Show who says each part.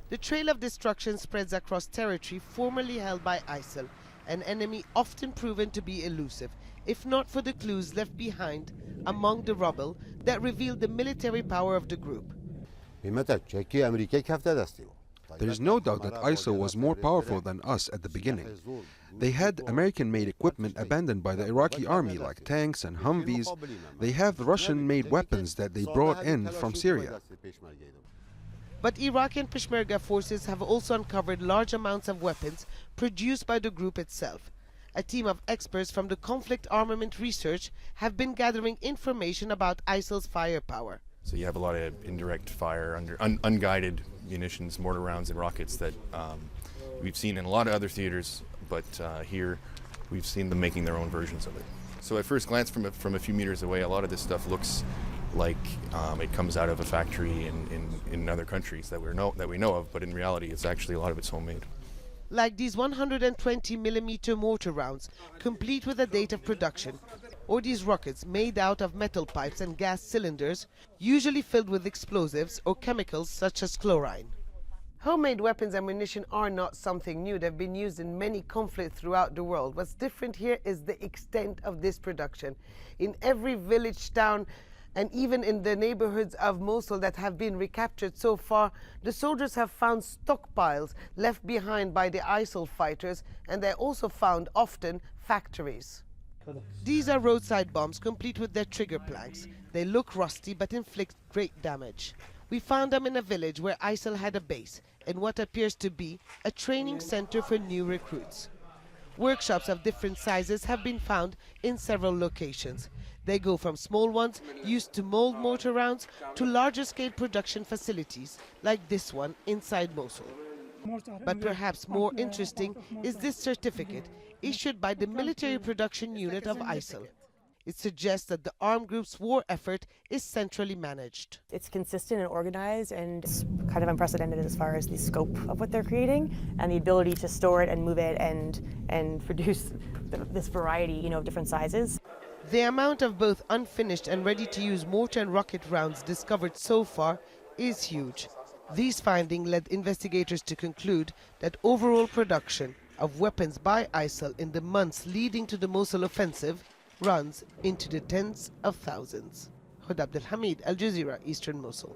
Speaker 1: The trail of destruction spreads across territory formerly held by ISIL, an enemy often proven to be elusive, if not for the clues left behind among the rubble that revealed the military power of the group.
Speaker 2: There is no doubt that ISIL was more powerful than us at the beginning. They had American-made equipment abandoned by the Iraqi army, like tanks and Humvees. They have Russian-made weapons that they brought in from Syria.
Speaker 1: But Iraqi and Peshmerga forces have also uncovered large amounts of weapons produced by the group itself. A team of experts from the Conflict Armament Research have been gathering information about ISIL's firepower.
Speaker 3: So you have a lot of indirect fire, unguided munitions, mortar rounds and rockets that we've seen in a lot of other theaters, but here we've seen them making their own versions of it. So at first glance from a few meters away, a lot of this stuff looks like it comes out of a factory in other countries that we know of, but in reality it's actually a lot of it's homemade.
Speaker 1: Like these 120mm mortar rounds, complete with a date of production, or these rockets made out of metal pipes and gas cylinders, usually filled with explosives or chemicals such as chlorine. Homemade weapons and ammunition are not something new. They've been used in many conflicts throughout the world. What's different here is the extent of this production. In every village, town, and even in the neighborhoods of Mosul that have been recaptured so far, the soldiers have found stockpiles left behind by the ISIL fighters, and they also found often factories. These are roadside bombs complete with their trigger planks. They look rusty but inflict great damage. We found them in a village where ISIL had a base in what appears to be a training center for new recruits. Workshops of different sizes have been found in several locations. They go from small ones used to mold mortar rounds to larger scale production facilities like this one inside Mosul. But perhaps more interesting is this certificate issued by the military production unit of ISIL. It suggests that the armed group's war effort is centrally managed.
Speaker 4: It's consistent and organized, and it's kind of unprecedented as far as the scope of what they're creating and the ability to store it and move it and produce this variety, of different sizes.
Speaker 1: The amount of both unfinished and ready-to-use mortar and rocket rounds discovered so far is huge. These findings led investigators to conclude that overall production of weapons by ISIL in the months leading to the Mosul offensive runs into the tens of thousands. Huda Abdelhamid, Al Jazeera, Eastern Mosul.